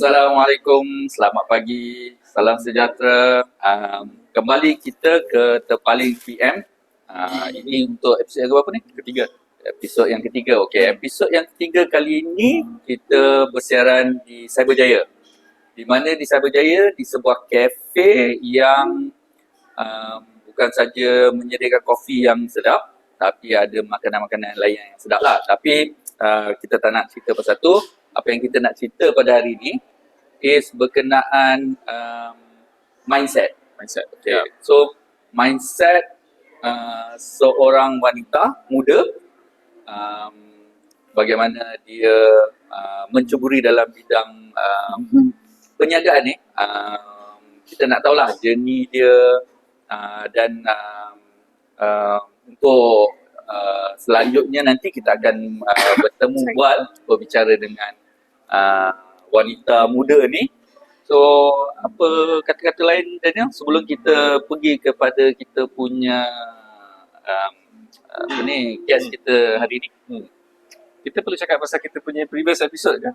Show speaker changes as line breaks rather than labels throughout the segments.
Assalamualaikum, selamat pagi, salam sejahtera. Kembali kita ke Terpaling PM. Ini untuk episod yang berapa ni?
Ketiga.
Episod yang ketiga. Okey, episod yang ketiga kali ini kita bersiaran di Cyberjaya. Di mana di Cyberjaya, di sebuah kafe yang bukan saja menyediakan kopi yang sedap, tapi ada makanan-makanan lain yang sedap lah. Tapi kita tak nak cerita pasal tu. Apa yang kita nak cerita pada hari ini is berkenaan mindset. Okay.
Yeah.
So mindset seorang wanita muda, bagaimana dia menceburi dalam bidang perniagaan ni. Kita nak tahulah journey dia dan untuk selanjutnya nanti kita akan bertemu berbicara dengan wanita muda ni. So apa kata-kata lain Daniel sebelum kita pergi kepada kita punya guest kita hari ni?
Kita perlu cakap pasal kita punya previous episode kan?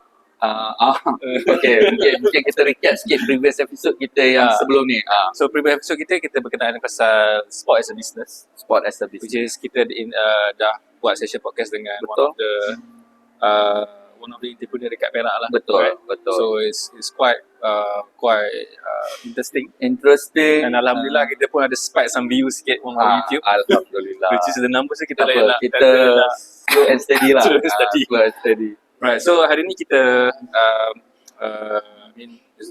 Okay, mungkin kita recap sikit previous episode kita yang sebelum ni.
So previous episode kita berkenaan pasal sport as a business.
Sport as a business.
Which is kita dah buat session podcast dengan
Betul.
one of the entrepreneur dekat Perak lah.
Betul,
right?
betul.
So it's quite interesting.
And
Alhamdulillah kita pun ada spike some views sikit on YouTube.
Alhamdulillah.
Which is the numbers kita lain lah.
Kita slow and steady lah.
Slow and steady. Right, so hari ni kita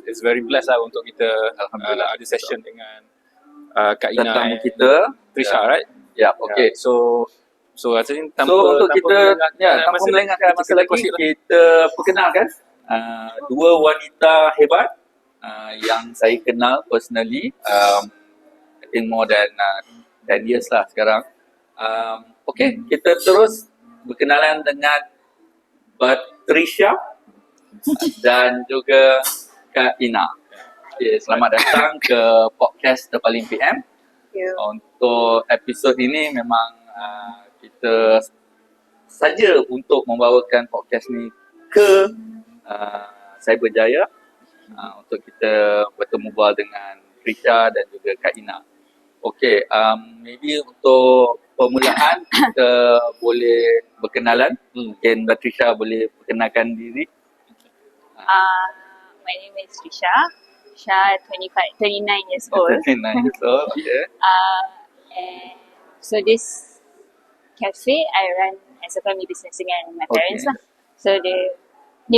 it's very blessed lah untuk kita ada session dengan Kak Ina
tentang kita
Trisha, right?
Ya, okay.
So rasanya
untuk kita tanpa melengahkan masa lagi, kita perkenalkan dua wanita hebat yang saya kenal personally, I think more than 10 years lah sekarang. Okay, kita terus berkenalan dengan Trisha dan juga Kak Ina. Okay, selamat datang ke podcast Terpaling PM. Untuk episod ini memang kita saja untuk membawakan podcast ni ke Cyberjaya untuk kita bertemu bual dengan Trisha dan juga Kak Ina. Okay, maybe untuk permulaan kita boleh berkenalan. Mungkin Trisha boleh perkenalkan diri.
My name is Trisha. Trisha, 29 years old.
29 years old, okay.
And so this cafe I run as a family business dengan my parents lah. So they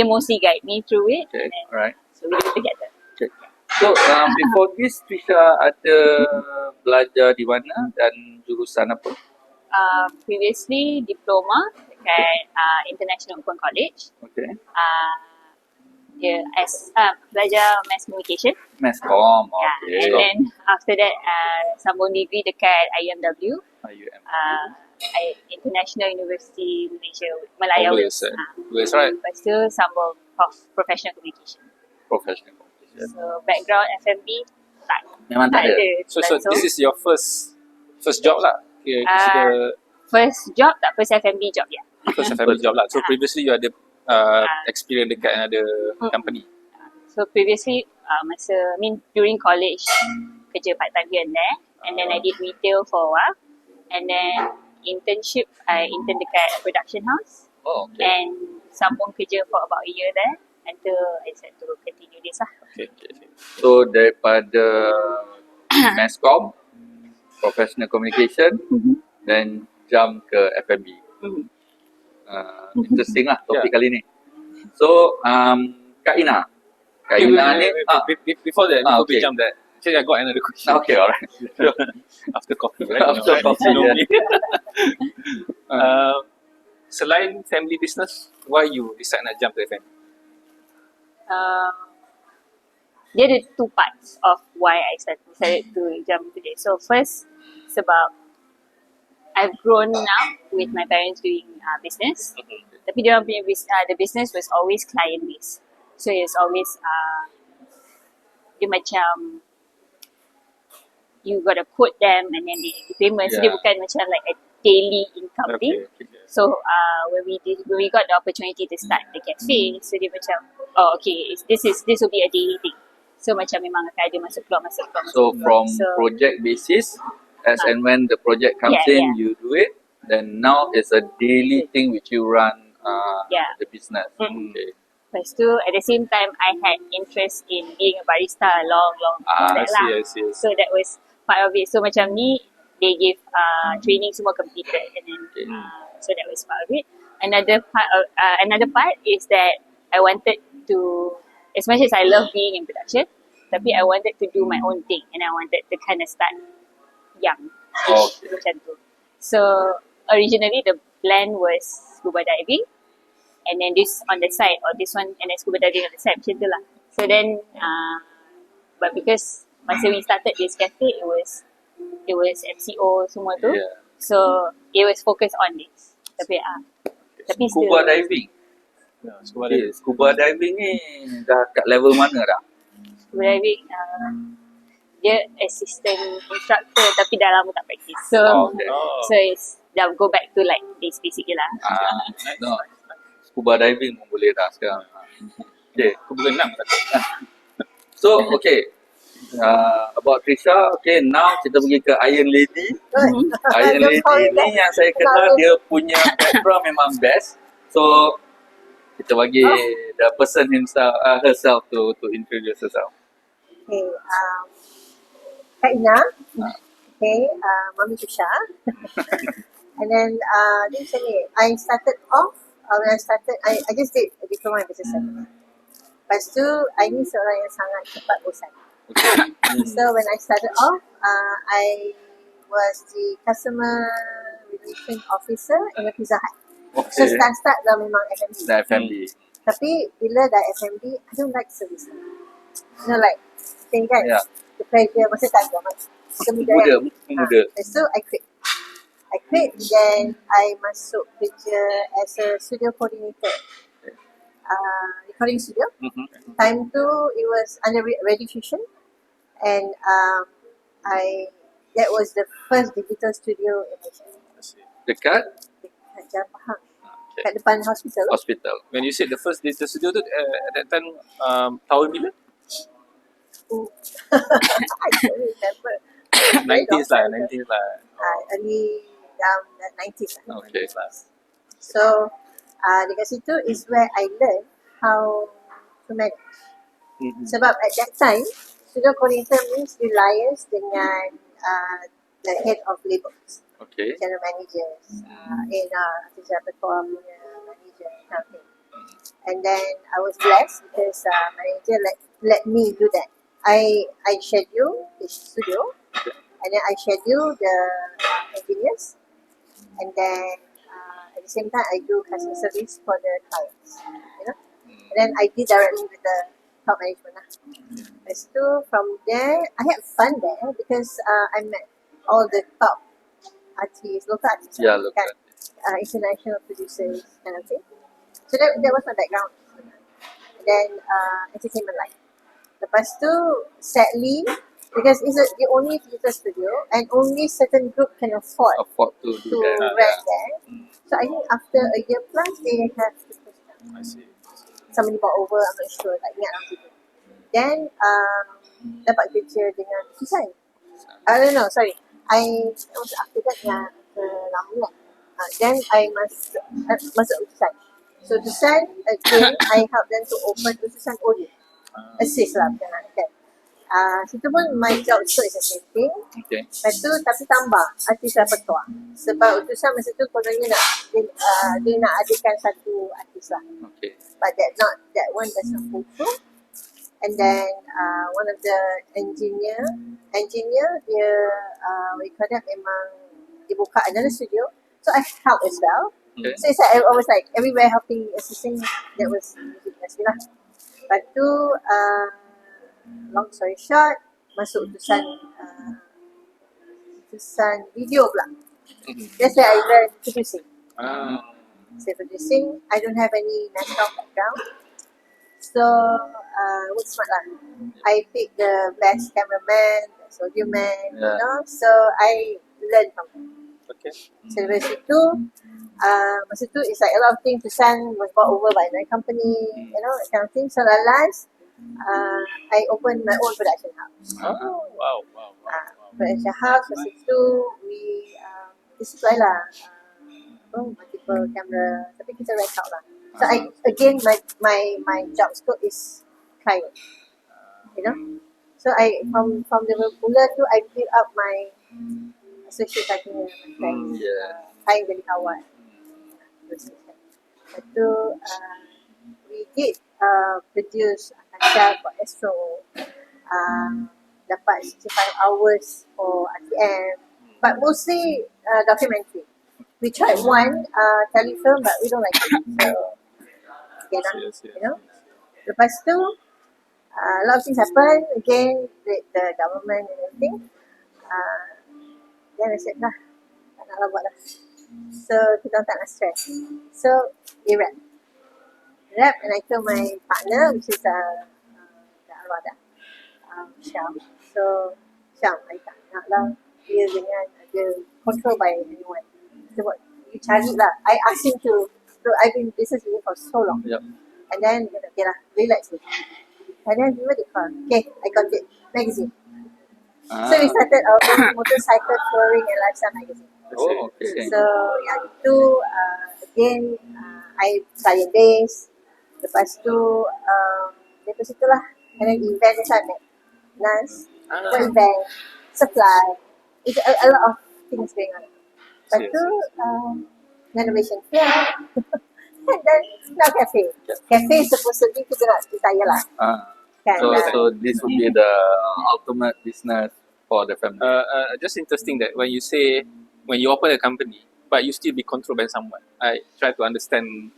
mostly guide me through it.
Okay,
and
alright.
So we do it together.
Okay. So before this, Trisha ada belajar di mana dan jurusan apa?
Previously diploma dekat International Open College.
Okay.
Belajar mass communication.
Mass comm,
Yeah.
okay.
And then after that sambung degree dekat IMW. International University Malaysia Malaya West.
West, right?
Lepas tu sambung professional communication.
Professional communication.
So background F&B tak.
Memang tak ada.
So this is your first job lah?
First job tak, first F&B job ya.
First family job lah. So previously you ada experience dekat another company?
So previously during college kerja part time here and there, and then I did retail for a while, and then internship I intern dekat production house.
Oh, okay.
And sambung kerja for about a year there until I decided to continue this lah.
Okay. So daripada mass comm, professional communication, then jump ke F&B. Interesting lah topik kali ni. So Kak Ina. Kak Ina ni
before that, before we jump that, actually I got another question.
Okay, alright.
After coffee, right?
After coffee,
selain family business, why you decide nak jump to F&B?
There are two parts of why I decided to jump to this. So first, sebab I've grown up with my parents doing business. Tapi dia orang punya the business was always client based. So it's always dia macam you gotta quote them and then they payment. So dia bukan macam like daily income thing.
Okay.
So when we got the opportunity to start the cafe, so dia macam, oh okay, this will be a daily thing. So macam memang akan ada masuk keluar.
So from project basis, as and when the project comes in, you do it. Then now it's a daily thing which you run the business. Okay.
Lepas tu, at the same time, I had interest in being a barista long back lah.
I see.
So that was part of it. So macam ni, they give training semua completed, and then so that was part of it. Another part is that I wanted to, as much as I love being in production, tapi I wanted to do my own thing, and I wanted to kind of start young, macam tu. So originally the plan was scuba diving, and then this on the side, or this one, and then scuba diving on the side, macam tu lah. So then, but because masa we started this cafe, it was MCO semua tu, so it was focused on this. Tapi
Scuba diving. Scuba diving ni dah kat level mana dah?
Scuba diving, dia assistant instructor tapi dah lama tak practice. So it's dah go back to like basic je lah.
No. Scuba diving pun boleh dah sekarang. Okay.
Aku berenang takut.
So, okay. About Trisha, okay, now kita pergi ke Iron Lady. Iron Lady ni yang saya kenal, dia punya background memang best. So, kita bagi the person herself to introduce herself.
Okay, Kak Ina. Okay, Mami Trisha. And then, dia macam ni, I started off, when I started, I just did a diploma in business studies. Lepas tu, I ni seorang yang sangat cepat bosan. So when I started off, I was the customer relation officer in a Pizza Hut. So start dah memang F&B.
Dah F&B.
Tapi bila dah F&B, I don't like service. You know, like, thing kan, the pressure, masa tak ada,
Muda.
So I quit, then I masuk kerja as a studio coordinator. Recording studio. Time tu it was under Radio Fusion, and that was the first digital studio in Malaysia.
Dekat
Jalan Pahang, kat depan hospital.
When you said the first digital studio tu, at that time, tahun bila?
I don't remember.
90s lah.
Early down the 90s lah.
Okay.
So dekat situ is where I learned how to manage. Sebab at that time, studio coordinator means you liaise dengan the head of labels, general managers, artisan repertoire punya manager, kind of thing. And then I was blessed because manager let me do that. I schedule the studio, and then I schedule the engineers, and then at the same time I do customer service for the clients, you know. And then I did directly with the top management lah. Lepas tu from there, I had fun there because I met all the top artists, local artists,
local
international producers, kind of thing. So that was my background. And then entertainment line. Lepas tu, sadly, because it's the only digital studio and only certain group can afford
to
rent there. So I think after a year plus, they have to push down.
I see.
Somebody bought over, I'm not sure, tak ingat lah gitu. Then, dapat kerja dengan Susan. I don't know, sorry. After that, lama kan. Then I masuk Susan. So Susan, again, I help them to open Susan Audio. Assist lah, kan. Situ pun my job so is the same thing. Lepas tu, tapi tambah artis repertoire. Sebab utusan masa tu kononnya dia nak adakan satu artis lah. But that one does not fulfill. And then one of the engineer dia we call that memang dia buka another studio. So I help as well. So it's like I was like everywhere helping, assisting. That was music industry lah. Lepas tu long story short, masuk utusan video pula. That's where I learned producing. So producing, I don't have any national background. So work smart lah. I pick the best cameraman, best audio man, you know. So I learned from them.
Okay.
So dari situ, masa tu it's like a lot of things. Tusan was bought over by another company, you know, that kind of thing. So last, I opened my own production house.
Oh, wow.
Production house, masa tu we display lah multiple camera, tapi kita rent out lah. So I again my job scope is client, you know. So I from the mula tu I build up my associate partner, my friends, saya jadi kawan. Lepas tu we did produce Akasha for Astro, dapat 65 hours for RTM, but mostly documentary. We tried one telefilm, but we don't like it. So, okay lah, you know. Lepas tu, a lot of things happen again with the government and everything. Then I said, tak nak buat lah. So, kita tak nak stress. So, we rap, and I told my partner, which is the arwah dah, Syam. So, Syam, I tak nak lah dia dengan ada control by anyone. So what you cari lah. I asked him to. So I've been in business with him for so long.
Yep.
And then okay lah, relax it. And then what did call? Okay, I got it. Magazine. So we started our own motorcycle touring and lifestyle magazine.
Oh, okay.
So yang itu again I client base. Lepas tu lepas itulah. And then event macam ni. Nas, event, supply. It's a lot of things going on. Lepas tu, renovation fair. And then, now cafe. Cafe supposedly kita nak retire lah. Kan?
So this would be the ultimate business for the family.
Just interesting that when you open a company, but you still be controlled by someone. I try to understand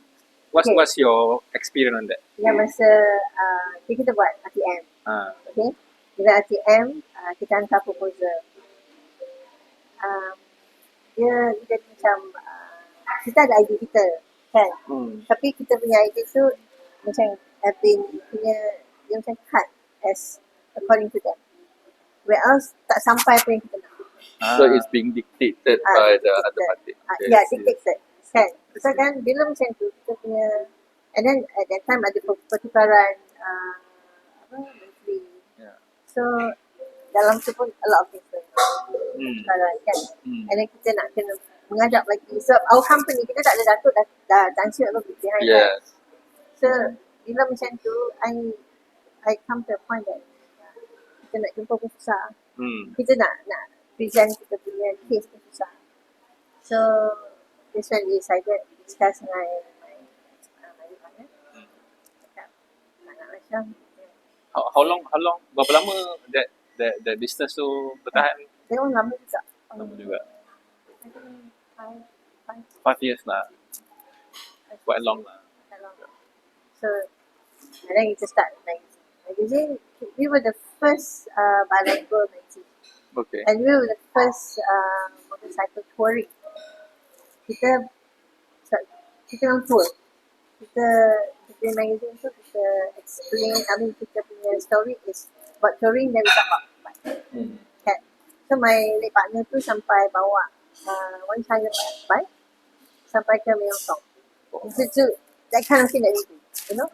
what's your experience on that.
Yang masa kita buat RTM. Okay? Bila RTM, kita hantar proposal. Dia jadi macam kita ada idea kita kan, tapi kita punya idea tu macam admin punya dia macam cut as according to them, where else tak sampai apa yang kita nak.
So it's being dictated by the other party.
Dictated kan. So kan bila macam tu kita punya, and then at that time ada pertukaran menteri. So dalam tu pun a lot of things pertukaran kan. And then kita nak kena mengadap lagi. So our company kita tak ada datuk dah dancing a lot behind that. So bila macam tu I come to a point that kita nak jumpa pun susah. Kita nak present kita punya case pun susah. So this one we decided discuss dengan my partner. Cakap nak macam
How long? Berapa lama that business tu bertahan?
dia orang lama juga.
Lama juga.
I think
5 years lah. Quite long lah.
So, and then kita start magazine. We were the first bilingual magazine.
Okay.
And we were the first motorcycle touring. Kita on tour. Kita punya magazine tu kita explain, kita punya story is about touring, then we talk about bike. Kan? So my late partner tu sampai bawa one China bike sampai ke Myeongdong. So that kind of thing that we do, you know.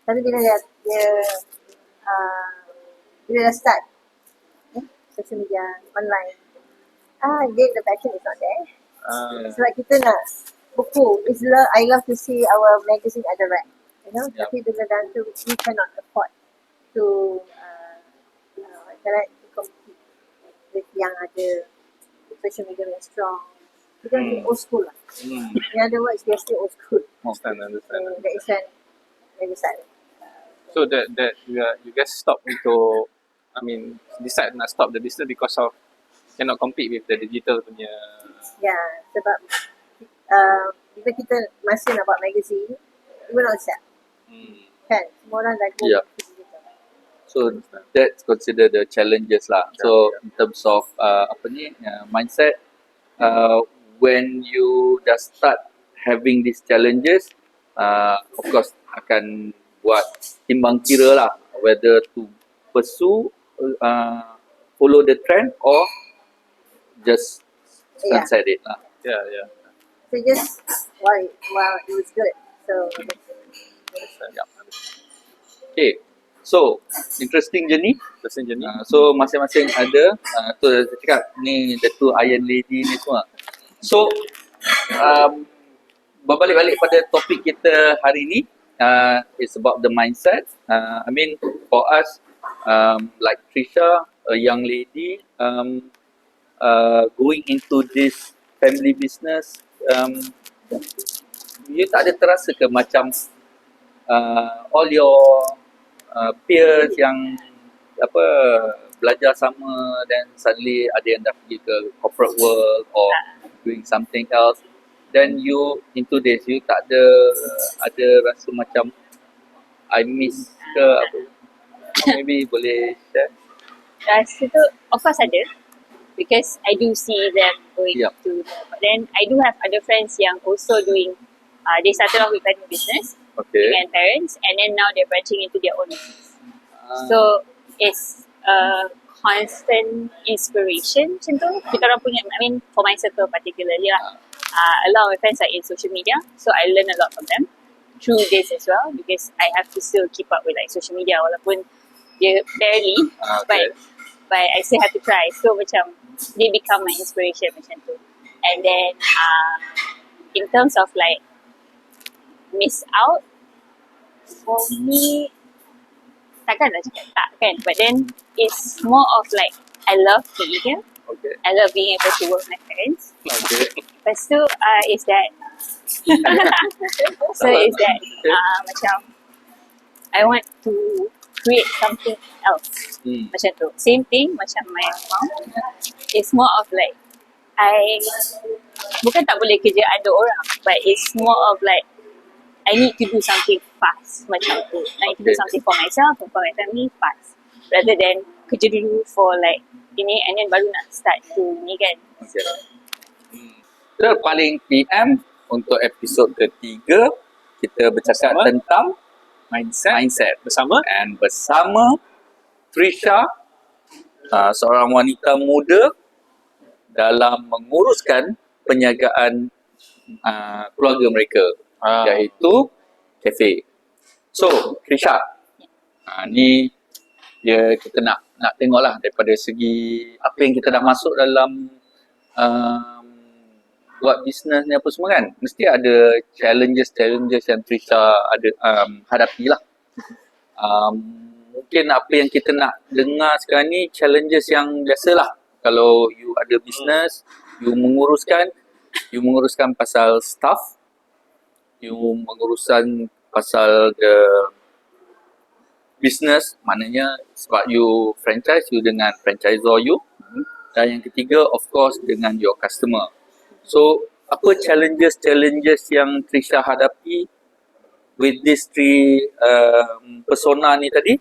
Tapi bila dia dah start social media, online, again the passion is not there. Sebab kita nak buku. I love to see our magazine at the rack, you know. Tapi bila dah tu we cannot afford to compete with yang ada social media yang strong. Kita masih old school lah. In other words, we are still old school.
Understand.
That is when we decided.
So that you guys stop untuk, decide nak stop the business because of cannot compete with the digital punya.
Sebab bila kita masih nak buat magazine, we will not sell. Kan? Semua orang dah go to digital.
So that's considered the challenges lah. So in terms of mindset, when you dah start having these challenges, of course akan buat timbang kira lah whether to pursue, follow the trend or just
Yeah.
Sunset it lah.
Yeah, yeah.
So just well, it was good. So
Yeah. Okay, so interesting journey.
Interesting journey.
So masing-masing ada tu saya cakap ni the two iron lady ni semua. So berbalik-balik pada topik kita hari ni, it's about the mindset. I mean for us, like Trisha, a young lady, going into this family business, you tak ada terasa ke macam all your peers yang belajar sama, then suddenly ada yang dah pergi ke corporate world or doing something else, then you into this, you tak ada rasa macam I miss ke apa? Maybe boleh share?
Rasa tu of course ada, because I do see them going
Yup.
to the, but then I do have other friends yang also doing they started off with family business
Okay.
dengan parents, and then now they're branching into their own business. So it's a constant inspiration macam tu. Kita orang punya, I mean for my circle particularly lah, a lot of my friends are in social media, so I learn a lot from them through this as well, because I have to still keep up with like social media walaupun dia barely,
Okay.
but I still have to try. So macam they become my inspiration macam tu. And then in terms of like miss out, for me takkanlah cakap tak kan, but then it's more of like I love being here,
Okay.
I love being able to work with my parents.
Okay.
Lepas tu is that so is that macam I want to create something else. Macam tu. Same thing macam my mom. It's more of like I bukan tak boleh kerja under orang, but it's more of like I need to do something fast macam tu. I need to do
Okay.
something for myself and for my family fast, rather than kerja dulu for like ini and then baru nak start to ni kan.
Okay. Terpaling PM untuk episod ketiga, kita bercakap
Bersama
tentang
mindset bersama
bersama Trisha, seorang wanita muda dalam menguruskan penjagaan keluarga mereka, iaitu kafe. So, Trisha, ni kita nak tengoklah daripada segi apa yang kita dah masuk dalam buat bisnes ni apa semua kan. Mesti ada challenges yang Trisha ada hadapi lah. Mungkin apa yang kita nak dengar sekarang ni challenges yang biasalah. Kalau you ada bisnes, you menguruskan pasal staff, you menguruskan pasal the business, maknanya sebab you franchise, you dengan franchisor you. Dan yang ketiga, of course, dengan your customer. So, apa challenges yang Trisha hadapi with these three persona ni tadi,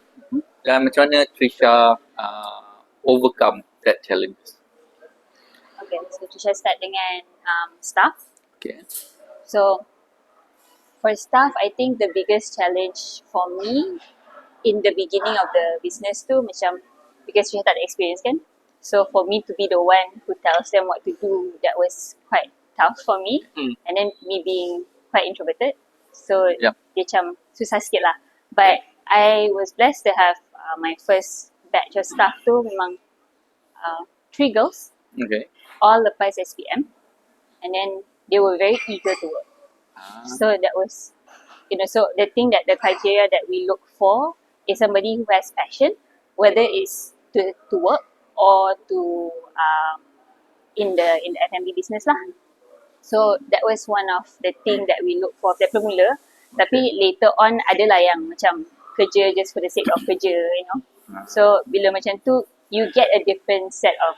dan macam mana Trisha overcome that challenges?
Okay, so Trisha start dengan staff.
Okay.
So for staff, I think the biggest challenge for me in the beginning of the business tu macam, because Trisha tak ada experience kan, so for me to be the one who tells them what to do, that was quite tough for me. And then me being quite introverted, so
Yep.
dia macam susah sikit lah. But I was blessed to have my first batch of staff tu memang 3 girls,
Okay.
all lepas SPM, and then they were very eager to work. So that was, so the thing that the criteria that we look for is somebody who has passion, whether it's to work or to in the F&B business lah. So that was one of the thing that we look for daripada mula. Tapi later on adalah yang macam kerja just for the sake of kerja, So bila macam tu, you get a different set of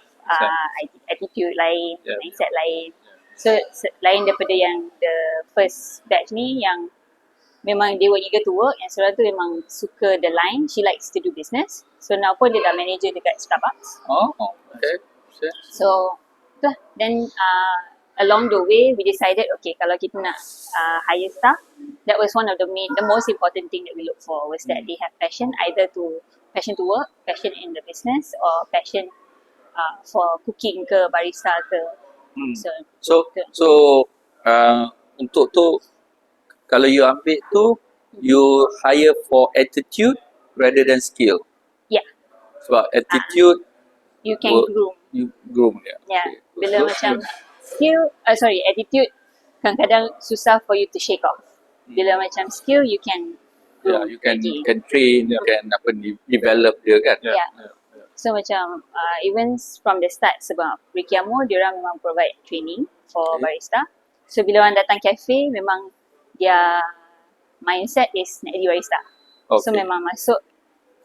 attitude lain, mindset lain. So lain daripada yang the first batch ni yang memang they were eager to work, yang seorang tu memang suka the line, she likes to do business. So now pun dia dah manager dekat Starbucks.
Oh, okay. Sure.
So tu lah. Then along the way we decided, okay, kalau kita nak hire staff, that was one of the most important thing that we look for, was that they have passion, either to work, passion in the business, or passion for cooking ke, barista ke.
So untuk tu kalau you ambil tu you hire for attitude rather than skill.
Yeah,
Sebab attitude
you can groom.
you groom dia.
Yeah,
Okay.
bila
So,
macam attitude kadang-kadang susah for you to shake off. Bila macam skill you can
yeah,
groom
you can
lagi.
train, you can develop dia kan.
Yeah. So macam even from the start, sebab Ricky Amo diorang memang provide training for barista. So bila orang datang cafe, memang dia mindset is nak jadi barista. So memang masuk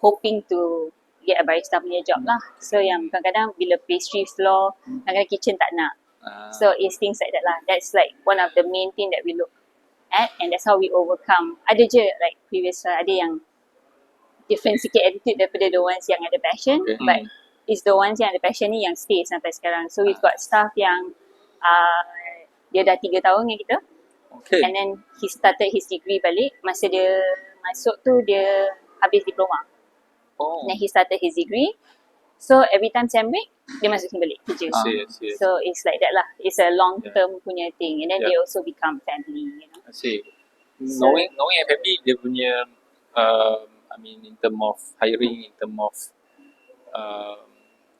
hoping to get a barista punya job lah. So yang kadang-kadang bila pastry floor, kadang-kadang kitchen tak nak. So it's things like that lah. That's like one of the main thing that we look at, and that's how we overcome. Ada je like previous ada yang different sikit attitude daripada the ones yang ada passion, but it's the ones yang ada passion ni yang stay sampai sekarang. So we've got staff yang dia dah 3 tahun dengan kita. And then he started his degree balik. Masa dia masuk tu dia habis diploma. Then he started his degree. So every time sem break dia masuk sini balik kerja. So it's like that lah. It's a long term punya thing, and then they also become family, you know.
I see. Knowing FMB dia punya I mean in term of hiring, in term of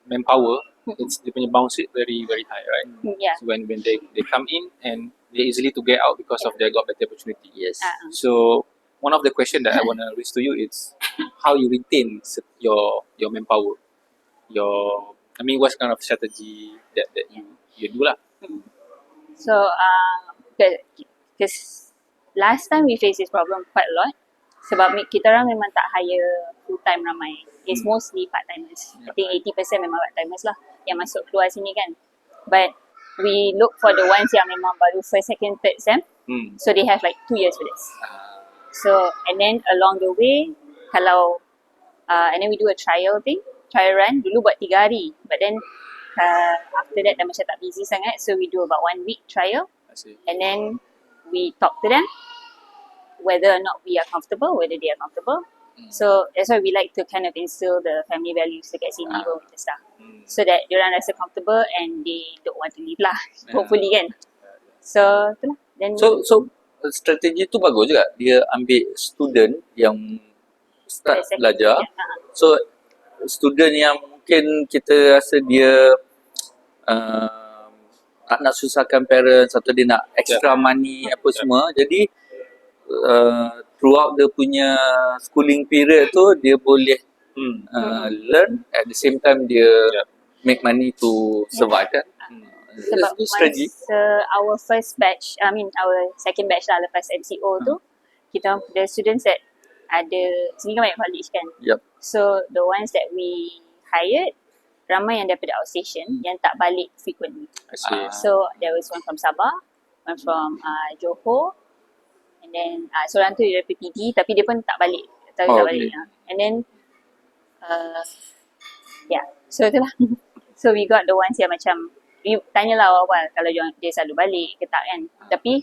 manpower, it's dia punya bounce rate very very high, right?
Yeah.
So when they come in and they easily to get out because of they got better opportunity.
Yes.
So one of the question that I want to raise to you is how you retain your manpower. I mean, what kind of strategy that you do lah?
So because last time we face this problem quite a lot. Sebab kita orang memang tak hire full time ramai. It's mostly part timers. I think 80% memang part timers lah yang masuk keluar sini kan. But we look for the ones yang memang baru first, second, third sem. So they have like 2 years for this. So and then along the way, kalau and then we do a trial run. Dulu buat 3 hari, but then after that dah macam tak busy sangat, so we do about 1 week trial. And then we talk to them whether or not we are comfortable, whether they are comfortable. So that's why we like to kind of instill the family values dekat sini with the staff, so that diorang rasa comfortable and they don't want to leave lah. Hopefully kan. So itulah. Then
So strategi tu bagus juga. Dia ambil student yang start belajar. So student yang mungkin kita rasa dia tak nak susahkan parents atau dia nak extra money apa semua. Jadi throughout dia punya schooling period tu dia boleh learn, at the same time dia make money to survive kan.
sebab masa our first batch, our second batch lah lepas MCO tu, kita the students that ada, sini kan banyak college kan. So the ones that we hired, ramai yang daripada outstation yang tak balik frequently. So there was one from Sabah, one from Johor, and then seorang tu dari PPD tapi dia pun tak balik, tak balik. And then so itulah. So we got the ones yang macam, you tanyalah awal-awal kalau dia selalu balik ke tak kan. Tapi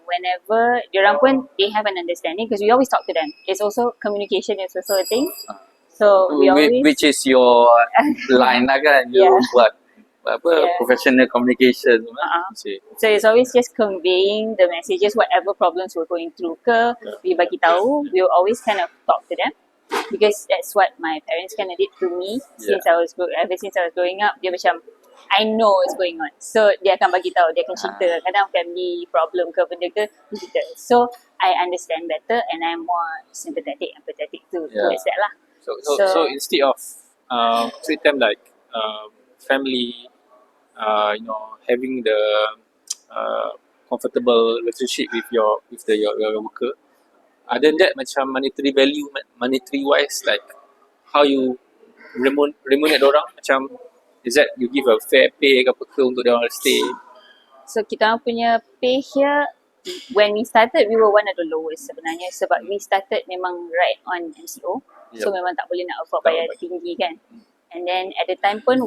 whenever diorang pun, they have an understanding because we always talk to them. It's also, communication is also a thing. So we always,
which is your line lah kan, you buat professional communication.
So it's always just conveying the messages, whatever problems we're going through ke, we bagi tahu. We'll always kind of talk to them because that's what my parents kind of did to me ever since I was growing up. Dia macam, I know what's going on. So dia akan bagi tahu, dia akan cerita. Kadang family problem ke benda ke, cerita. So I understand better and I'm more empathetic towards that lah.
So instead of treat them like family, having the comfortable relationship with your worker, other than that, macam monetary value, monetary wise, like how you remunerate orang, macam is that you give a fair pay ke apa ke untuk dia orang stay?
So kita punya pay here, when we started, we were one of the lowest sebenarnya sebab we started memang right on MCO. So memang tak boleh nak afford bayar tinggi kan. And then at the time pun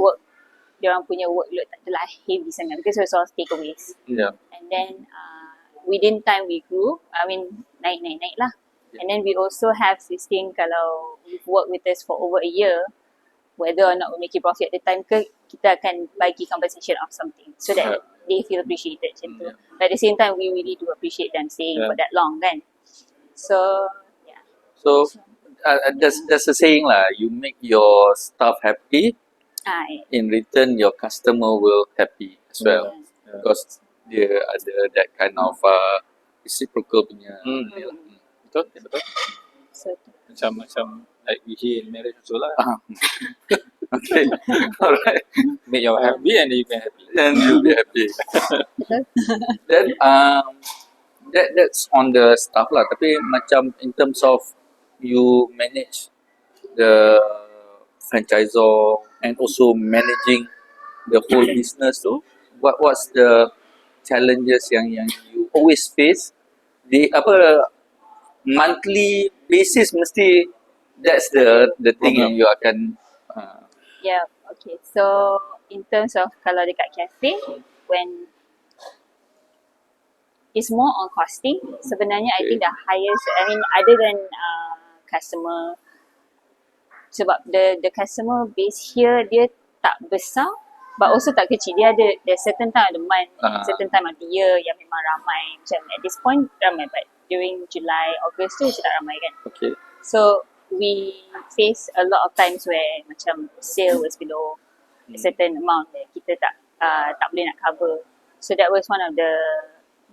dia orang punya workload tak adalah heavy sangat because it was all takeaways. And then within time we grew, naik lah. And then we also have this thing, kalau you've worked with us for over a year, whether or not we make it profit at the time ke, kita akan bagi compensation of something so that they feel appreciated macam tu. But at the same time, we really do appreciate them staying for that long kan. So, yeah.
So there's a saying lah, you make your staff happy, in return your customer will happy as well. Because dia ada that kind of reciprocal punya deal.
Betul.
So,
Macam like we hear in marriage also lah.
Okay, alright.
Make you happy and you can happy.
Then you'll be happy. Then that's on the staff lah. Tapi macam in terms of you manage the franchisor and also managing the whole business tu, what's the challenges yang you always face? Monthly basis mesti that's the thing yang you akan
yeah, okay. So, in terms of kalau dekat cafe, when it's more on costing, sebenarnya I think the highest, other than customer, sebab the customer base here, dia tak besar, but also tak kecil. Dia ada certain time of the month, certain time of the year yang memang ramai. Macam at this point, ramai, but during July, August tu macam tak ramai kan.
okay.
So, we face a lot of times where macam sale was below a certain amount that kita tak boleh nak cover. So that was one of the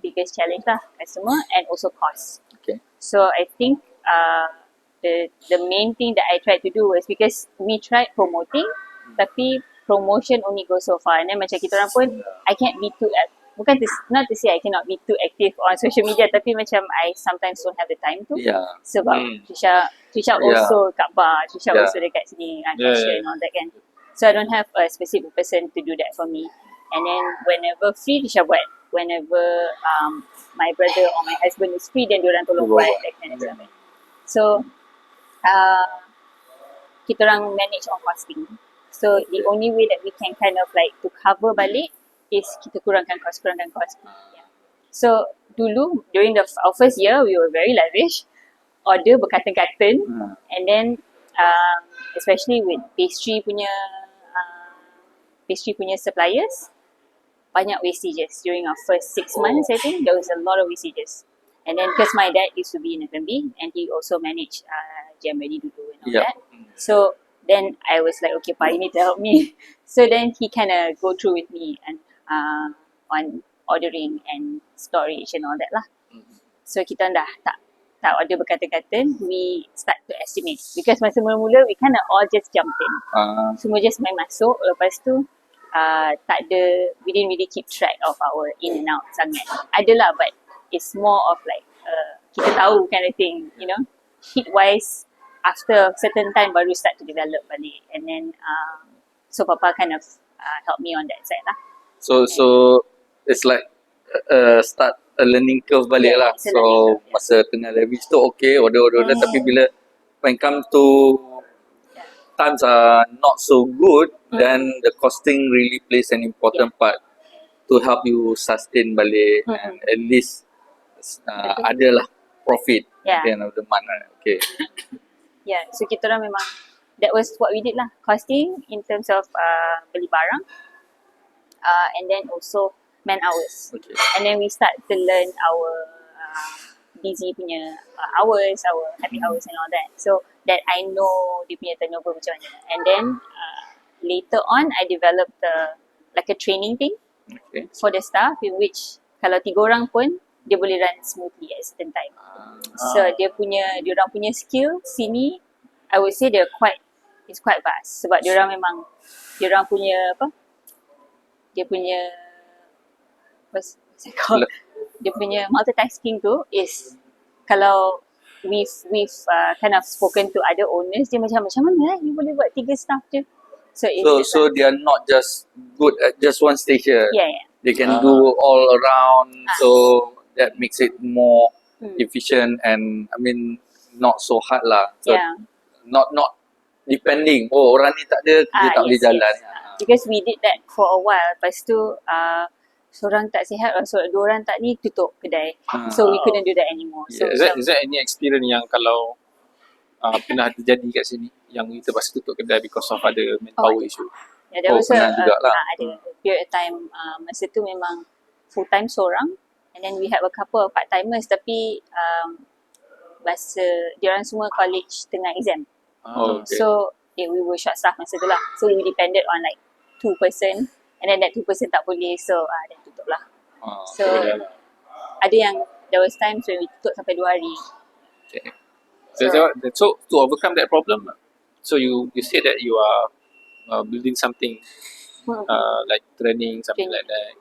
biggest challenge lah, customer and also cost.
Okay.
So I think the main thing that I tried to do was because we tried promoting, tapi promotion only goes so far. And then macam kita orang pun, I can't be too not to say I cannot be too active on social media, tapi macam I sometimes don't have the time to.
Yeah.
Sebab Trisha also kat bar, Trisha also dekat sini fashion and all that kan. So I don't have a specific person to do that for me. And then whenever free, Trisha buat. Whenever my brother or my husband is free, then diorang tolong buat that kind of stuff. So kita orang manage on costing. So the only way that we can kind of like to cover balik is kita kurangkan cost. Yeah. So dulu during our first year, we were very lavish, order berkarton-karton, and then especially with pastry punya suppliers, banyak wastages during our first 6 months. I think there was a lot of wastages. And then because my dad used to be in F&B and he also managed Jam Ready Dulu and all that. So then I was like, okay, Pa, you need to help me. So then he kind of go through with me and on ordering and storage and all that lah. So kita dah tak order berkarton-karton, we start to estimate. Because masa mula-mula, we kind of all just jumped in. Semua just main masuk, lepas tu tak ada, we didn't really keep track of our in and out sangat. Adalah, but it's more of like, kita tahu kind of thing, you know. Hit-wise, after a certain time baru start to develop balik. And then, so Papa kind of helped me on that side lah.
So it's like start a learning curve balik lah. So masa tengah leverage tu okay, order tapi bila when come to times are not so good, then the costing really plays an important part to help you sustain balik and at least adalah profit at the end of the month. Okay.
Yeah, so kita orang memang that was what we did lah, costing in terms of beli barang. And then also man hours. Okay. And then we start to learn our busy punya hours, our happy hours and all that. So that I know dia punya turnover macam mana. And then later on, I developed like a training thing for the staff in which kalau 3 orang pun dia boleh run smoothly at certain time. So dia orang punya skill sini, I would say it's quite vast. Sebab dia orang punya dia punya multitasking tu is kalau we've kind of spoken to other owners, dia macam mana you boleh buat 3 staff je. So
they are not just good at just one station.
Yeah.
They can do all around. So that makes it more efficient and not so hard lah. So not depending. Orang ni tak ada, dia tak boleh jalan.
Because we did that for a while. Lepas tu seorang tak sihat, so 2 orang tak ni tutup kedai. So we couldn't do that anymore. So
is that any experience yang kalau pernah terjadi kat sini yang kita terpaksa tutup kedai because of ada manpower issue?
There was
pernah jugalah.
ada period of time masa tu memang full time seorang, and then we have a couple of part timers, tapi masa diorang semua college tengah exam.
Okay.
So we were short staff masa tu lah. So we depended on like 2 person, and then that 2 person tak boleh, so then tutup lah. So ada yang there was times when we tutup sampai 2 hari.
Okay. So to overcome that problem, so you said that you are building something like training, something like that.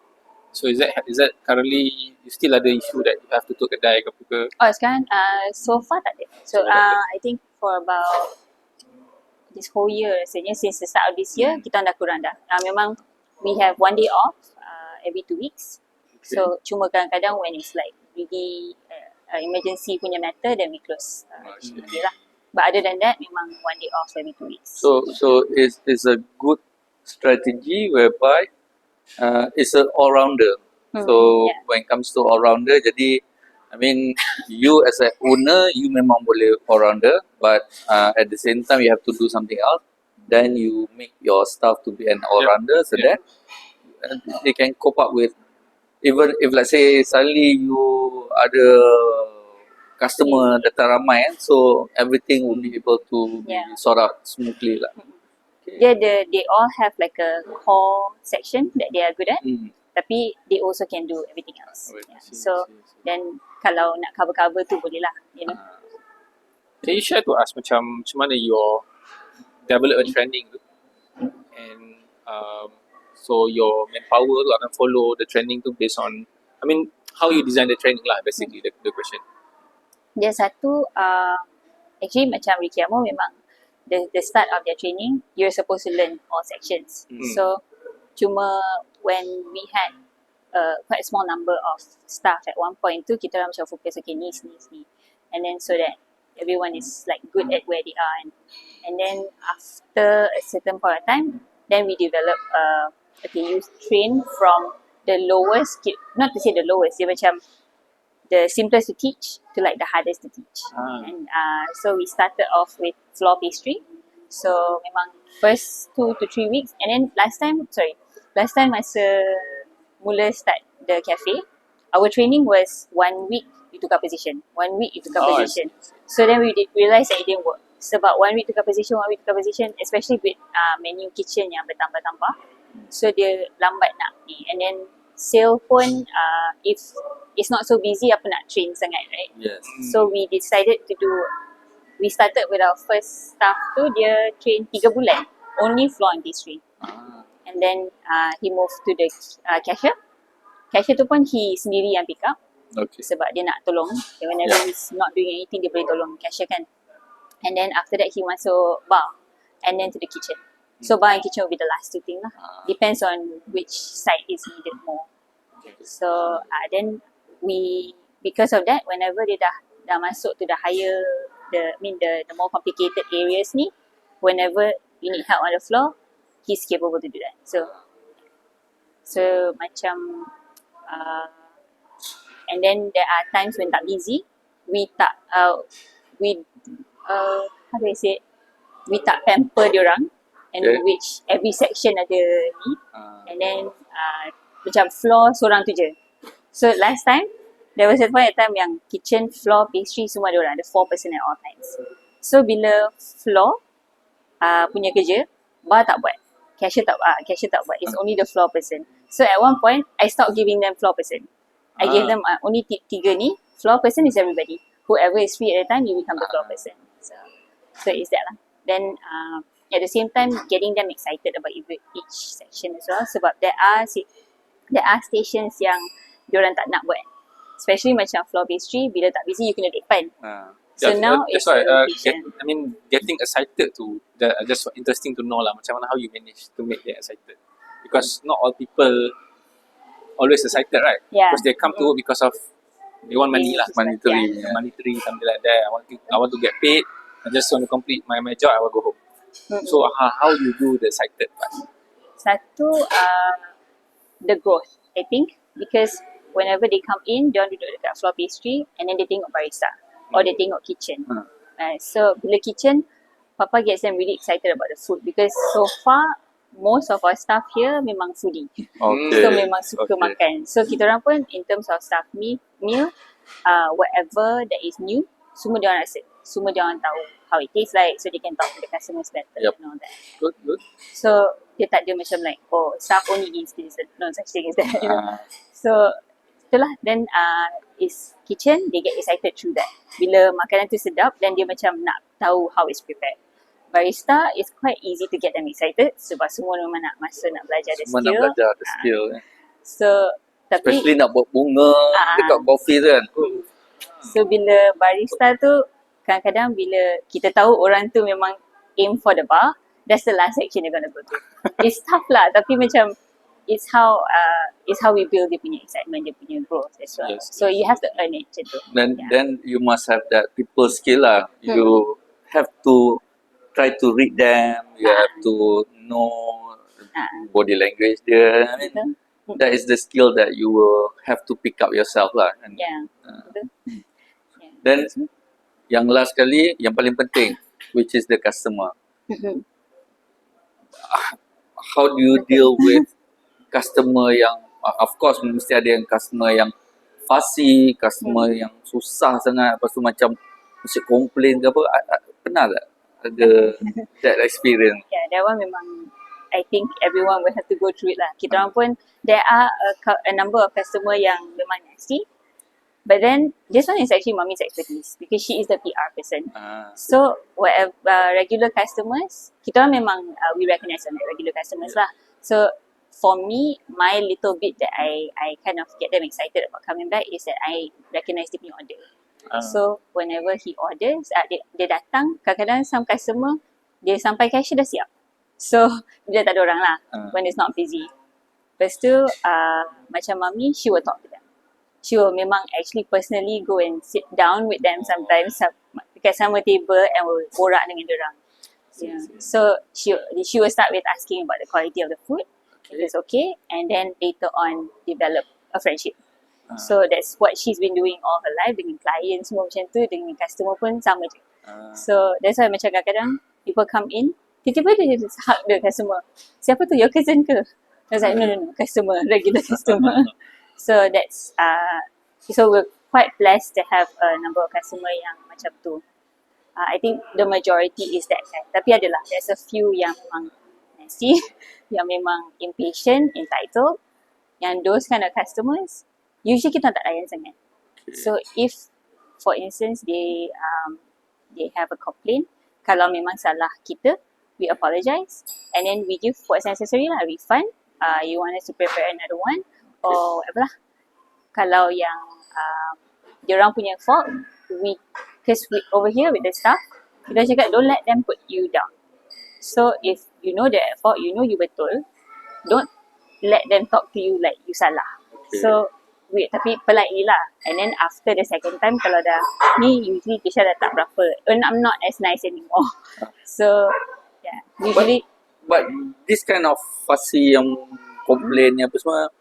So is that currently you still ada issue that you have to tutup kedai ke apa ke?
Oh sekarang so far tak ada. So I think for about this whole year rasanya, since the start of this year, kita dah kurang dah. Memang we have 1 day off every 2 weeks.
Okay.
So cuma kadang-kadang when it's like really emergency punya matter, then we close okay lah. But other than that, memang 1 day off every 2 weeks.
So it's a good strategy whereby it's an all-rounder. So when it comes to all-rounder, jadi I mean you as an owner, you memang boleh all-rounder, but at the same time you have to do something else. Then you make your staff to be an all-rounder, so that they can cope up with, even if let's say suddenly you ada customer datang ramai, so everything will be able to be sort out smoothly lah.
They all have like a core section that they are good at, tapi they also can do everything else. So then kalau nak cover tu boleh lah, you know.
Can you share to us macam mana your develop a training tu, and so your manpower tu akan follow the training tu based on, I mean how you design the training lah, basically the question.
Dia satu actually macam Ricky Amo, memang the start of their training, you're supposed to learn all sections. So cuma when we had quite a small number of staff at one point tu, kita orang macam fokus, okay, ni, and then so that everyone is like good at where they are, and then after a certain point of time, then we develop okay, you train from the lowest, not to say the lowest, dia macam the simplest to teach to like the hardest to teach. And so we started off with floor pastry. So memang first 2 to 3 weeks, and then last time masa mula start the cafe, our training was 1 week you tukar position, 1 week you tukar position. So then we realise that it didn't work. Sebab 1 week tukar position, especially with menu kitchen yang bertambah-tambah, so dia lambat nak ni. And then sale pun if it's not so busy, apa nak train sangat, right?
Yes.
So we started with our first staff tu, dia train 3 bulan only floor and pastry. And then he moved to the cashier tu pun he sendiri yang pick up.
Okay.
Sebab dia nak tolong, whenever he's not doing anything, dia boleh tolong cashier kan. And then after that he masuk bar, and then to the kitchen. So bar and kitchen will be the last 2 thing lah. Depends on which side is needed more. So then we, because of that, whenever dia dah masuk to the higher, the more complicated areas ni, whenever you need help on the floor, he's capable to do that. So macam and then there are times when tak busy, we how do I say it? We tak pamper diorang, and which every section ada ni, and then macam floor seorang tu je. So last time there was a point of time yang kitchen, floor, pastry semua ada orang, ada 4 person at all times. So bila floor punya kerja, bar tak buat, cashier tak buat, it's only the floor person. So at one point I stopped giving them floor person. I gave them only 3 ni. Floor person is everybody, whoever is free at the time, you become the floor person. So it's that lah. Then at the same time getting them excited about each section as well, sebab there are stations yang diorang tak nak buat, especially macam floor pastry, bila tak busy you kena duduk depan. So now
that's
it's
why
rotation.
I mean getting excited to just interesting to know lah, macam mana how you manage to make them excited, because not all people always excited, right? Because they come to work because of they want money lah, monetary, something like that. I want to get paid, I just want to complete my job, I will go home. So how you do the excited part?
Satu the growth, I think, because whenever they come in, dia orang duduk dekat floor pastry, and then they tengok barista or they tengok kitchen. So bila kitchen, Papa gets them really excited about the food, because so far most of our staff here memang foodie.
Okay.
So memang suka makan. So kita orang pun in terms of staff meal, whatever that is new, semua dia orang rasa. Semua dia orang tahu how it tastes like, so they can talk to the customers better and all that.
Good.
So dia tak ada macam like, oh, staff only eats this, no such thing as that. You know? So itulah, then is kitchen, they get excited through that. Bila makanan tu sedap, then dia macam nak tahu how it's prepared. Barista is quite easy to get them excited sebab semua memang nak masa nak belajar the
Semua
skill.
nak belajar the skill.
So tapi
Especially nak buat bunga dekat coffee tu kan.
so bila barista tu, kadang-kadang bila kita tahu orang tu memang aim for the bar, that's the last section they're gonna go to. It's tough lah, tapi macam it's how we build dia punya excitement, dia punya growth as well.
Yes.
So you have to earn it macam tu.
Then you must have that people skill lah. You have to try to read them. You have to know body language dia. I mean, that is the skill that you will have to pick up yourself lah. And,
Yeah. Betul.
then yang last kali, yang paling penting, which is the customer. How do you deal with customer yang, of course mesti ada yang customer yang fussy, customer yang susah sangat, lepas tu macam mesti complain ke apa. Pernah tak ada that experience?
Yeah, that one memang I think everyone will have to go through it lah. Kita orang pun, there are a number of customer yang memang nasty. But then, this one is actually mommy's expertise because she is the PR person. So, whatever regular customers, kita orang memang, we recognize on the regular customers lah. So, for me, my little bit that I kind of get them excited about coming back is that I recognize dia punya order. So, whenever he orders, dia datang, kadang-kadang some customer, dia sampai cashier dah siap. So, dia tak ada orang lah when it's not busy. Lepas tu, macam mami, she will talk to them. She will memang actually personally go and sit down with them sometimes dekat sama table and will borak dengan diorang. Yeah. So, she will start with asking about the quality of the food, if it's okay, and then later on develop a friendship. So, that's what she's been doing all her life dengan client semua macam tu, dengan customer pun sama je. So, that's why macam kadang-kadang people come in, tiba-tiba dia just hug the customer. Siapa tu? Your cousin ke? I was like, no, customer, regular customer. So that's so we're quite blessed to have a number of customer yang macam tu. I think the majority is that kind. Tapi adalah, there's a few yang memang nasty, yang memang impatient, entitled. Yang those kind of customers, usually kita tak layan sangat. So if, for instance, they have a complaint, kalau memang salah kita, we apologize, and then we give what's necessary lah, refund. You want us to prepare another one, or whatever lah. Kalau yang diorang punya fault, because over here with the staff, kita cakap don't let them put you down. So if you know they're at fault, you know you betul, don't let them talk to you like you salah. So tapi politely lah. And then after the second time, kalau dah ni, usually Kisha dah tak berapa, I'm not as nice anymore. So yeah, usually
But this kind of fussy yang complain apa semua,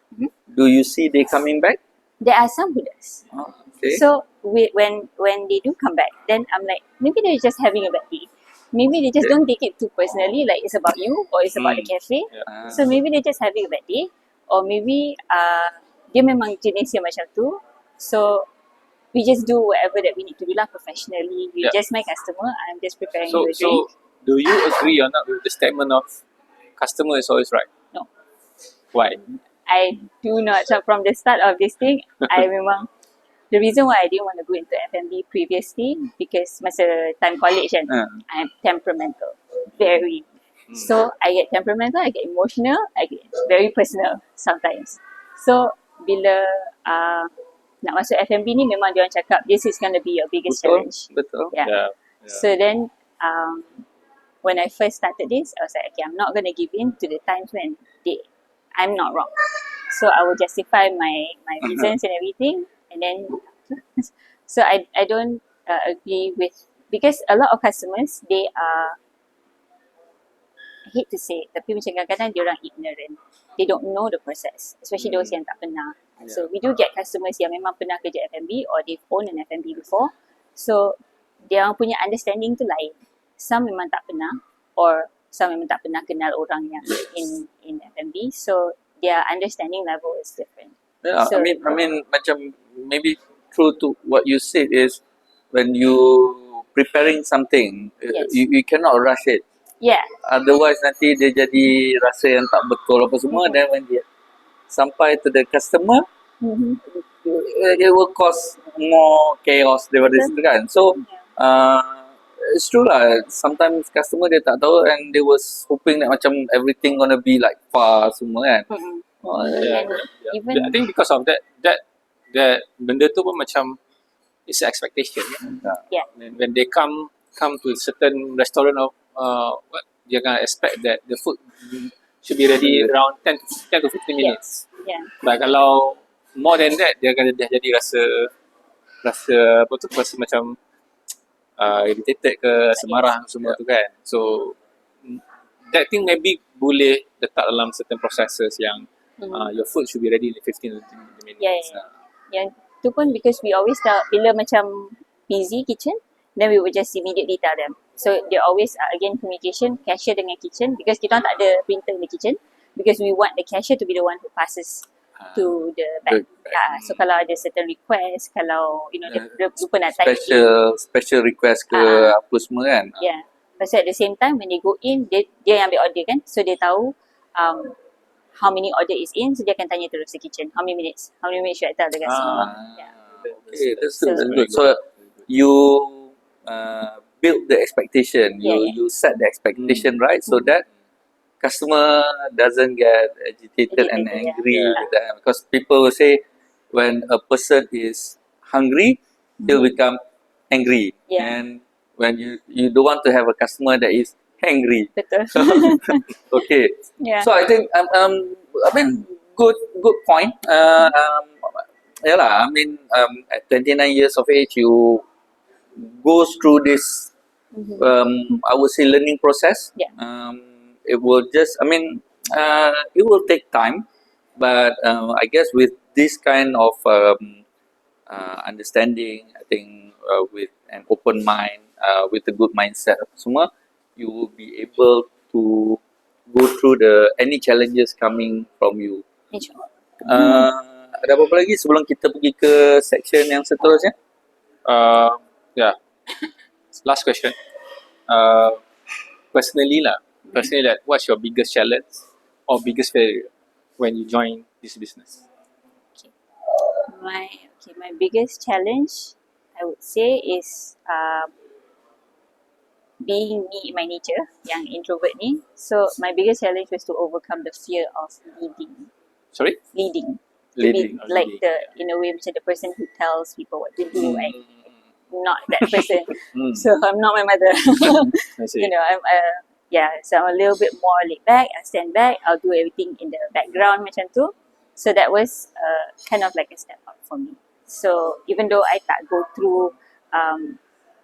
do you see they coming back?
there are some who does.
Okay.
So when they do come back, then I'm like, maybe they're just having a bad day. Maybe they just don't take it too personally, like it's about you or it's about the cafe. So maybe they're just having a bad day, or maybe dia memang jenis yang macam tu. So we just do whatever that we need to do lah professionally. We just my customer. I'm just preparing you a drink.
So do you agree or not with the statement of customer is always right?
No.
Why?
I do not. So from the start of this thing, I memang, the reason why I didn't want to go into F&B previously, because masa time college kan, I'm temperamental. Very. So I get temperamental, I get emotional, I get very personal sometimes. So bila nak masuk F&B ni, memang diorang cakap this is going to be your biggest challenge.
Betul.
Yeah. So then when I first started this, I was like, okay, I'm not going to give in to the times when I'm not wrong. So I will justify my reasons and everything, and then so I don't agree with, because a lot of customers, they are, I hate to say it, tapi macam kadang-kadang dia orang ignorant. They don't know the process, especially those yang tak pernah. So we do get customers yang memang pernah kerja F&B or they've owned an F&B before. So dia orang punya understanding tu lain. Some memang tak pernah, or Some memang tak pernah kenal orang yang in F&B. So their understanding level is different.
Yeah,
So-
I mean, macam maybe true to what you said is when you preparing something,
Yes.
you cannot rush it.
Yeah.
Otherwise nanti dia jadi rasa yang tak betul apa semua. Then when dia sampai to the customer,
Mm-hmm.
it will cause more chaos daripada
Betul.
situ kan. So it's true lah. Sometimes customer dia tak tahu and they was hoping that macam everything gonna be like fast semua kan.
Mm-hmm.
Yeah.
And even
I think because of that benda tu pun macam it's an expectation.
yeah.
When they come to a certain restaurant of what they're gonna expect that the food should be ready around 10 to 15 minutes.
Yeah.
But kalau more than that, dia akan dah jadi rasa apa tu, rasa macam irritated ke, semarah semua tu kan. So that thing maybe boleh letak dalam certain processes yang your food should be ready in 15 to 20 minutes.
Yeah. Yang tu pun because we always tell, bila macam busy kitchen, then we would just immediately tell them. So they always again communication cashier dengan kitchen, because kita orang tak ada printer in the kitchen, because we want the cashier to be the one who passes to the bag. So kalau ada certain request, kalau you know dia lupa nak type
Special request ke apa semua kan.
yeah. But at the same time when they go in, dia yang ambil order kan, so dia tahu how many order is in, so dia akan tanya terus the kitchen how many minutes should I tell the customer.
Okay, that's good. So you build the expectation. You set the expectation right, so that customer doesn't get agitated and angry with that. Because people will say when a person is hungry, he'll become angry. And when you don't want to have a customer that is hangry.
Betul.
Okay.
Yeah.
So I think I mean good point. I mean at 29 years of age you go through this I would say learning process.
Yeah.
It will just it will take time, but I guess with this kind of understanding, I think with an open mind, with a good mindset semua, you will be able to go through any challenges coming from you.
InsyaAllah.
Ada apa-apa lagi sebelum kita pergi ke section yang seterusnya?
Yeah. Last question. Personally, what's your biggest challenge or biggest failure when you join this business?
My biggest challenge I would say is being me in my nature, yang introvert ni. So my biggest challenge was to overcome the fear of leading.
Sorry?
Leading.
Leading.
To be like in a way macam the person who tells people what to do. I'm not that person. So I'm not my mother.
I see.
You know, so I'm a little bit more laid back. I stand back. I'll do everything in the background macam tu. So that was kind of like a step up for me. So even though I tak go through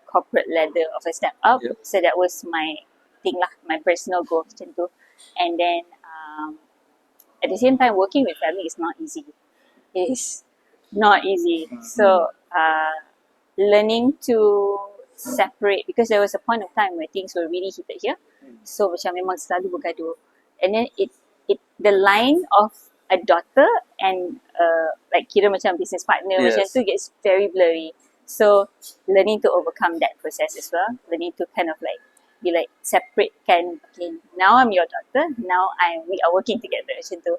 corporate ladder of a step up, so that was my thing lah, my personal goal macam tu. And then at the same time, working with family is not easy. It's not easy. So learning to separate, because there was a point of time where things were really heated here. So macam memang selalu bergaduh. And then the line of a daughter and like kira macam business partner macam tu gets very blurry. So learning to overcome that process as well. Learning to kind of like be like separate kan. Okay, now I'm your daughter. Now we are working together macam tu.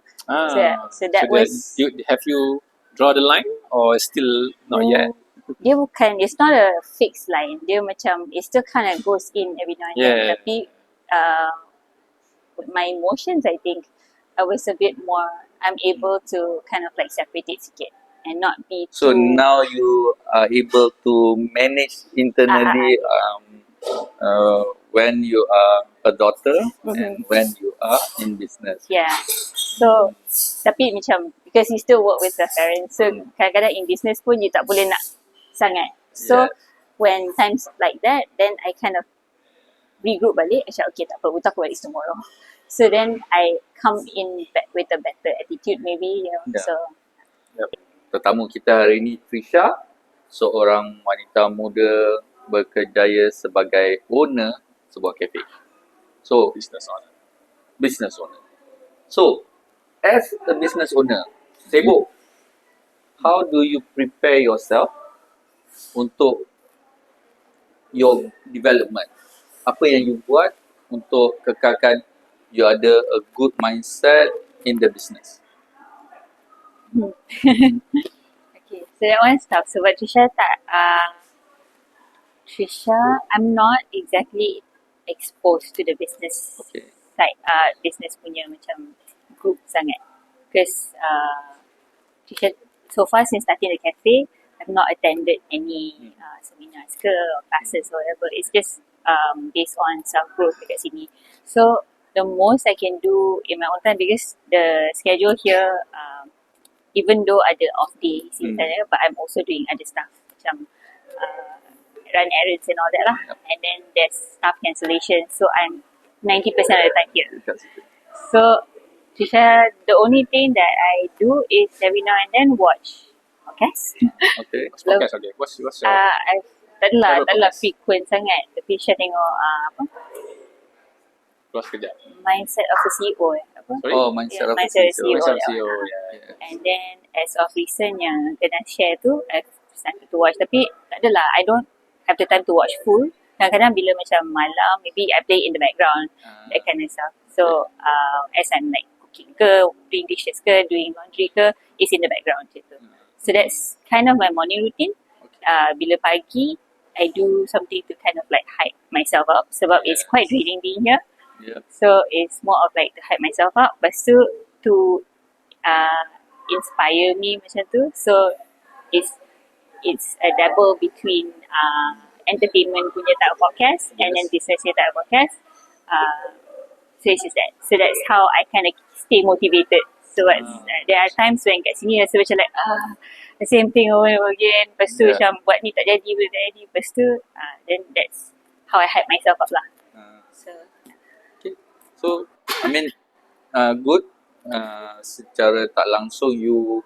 So that was.
Have you draw the line or still not yet?
Dia bukan, it's not a fixed line. Dia macam, it still kind of goes in every now and then. Tapi with my emotions, I think I was a bit more, I'm able to kind of like separate it sikit and not be
So
too,
now you are able to manage internally when you are a daughter and when you are in business.
yeah. So, tapi macam, because you still work with the parents, so kadang-kadang in business pun you tak boleh nak sangat. So, when times like that, then I kind of regroup balik. I said, okay, tak apa, we'll talk about this tomorrow. So then I come in with a better attitude maybe, you know. So
Tetamu kita hari ini Trisha, seorang wanita muda berkejaya sebagai owner sebuah kafe. So,
Business owner.
business owner. So, as a business owner, sibuk, how do you prepare yourself untuk your development? Apa yang you buat untuk kekalkan you ada a good mindset in the business?
Okay, so that one's tough. Sebab Trisha I'm not exactly exposed to the business
Okay.
side, business punya macam group sangat. Because Trisha, so far since starting the cafe, I've not attended any seminars ke or classes or whatever. It's just based on self-growth dekat sini. So, the most I can do in my own time, because the schedule here, even though ada off days, but I'm also doing other stuff. Macam run errands and all that lah. And then there's staff cancellation. So, I'm 90% of the time here. So, Trisha, the only thing that I do is every now and then watch podcast.
Okay.
What's podcast? Okay. What's your
Tak adalah
podcast?
frequent sangat. Tapi Trisha tengok apa?
keluar sekejap?
Mindset of a CEO apa?
Sorry?
Oh, mindset of
Mindset of a CEO.
Mindset of CEO, yeah.
And then as of recent yang kena share tu, I've started to watch. Tapi tak adalah, I don't have the time to watch full. Kadang-kadang bila macam malam, maybe I play in the background, that kind of stuff. So as I'm like cooking ke, doing dishes ke, doing laundry ke, it's in the background macam tu. So that's kind of my morning routine. Bila pagi, I do something to kind of like hype myself up sebab it's quite draining being here.
Yeah.
So it's more of like to hype myself up. Lepas tu to inspire me macam tu. So it's a double between entertainment punya type of podcast and then business punya type of podcast. So it's just that. So that's how I kind of stay motivated. So there are times when kat sini rasa macam like the same thing over and over again. Lepas tu macam buat ni tak jadi, buat tak jadi. Lepas tu then that's how I hype myself up lah. So
So, I mean, good. Secara tak langsung, you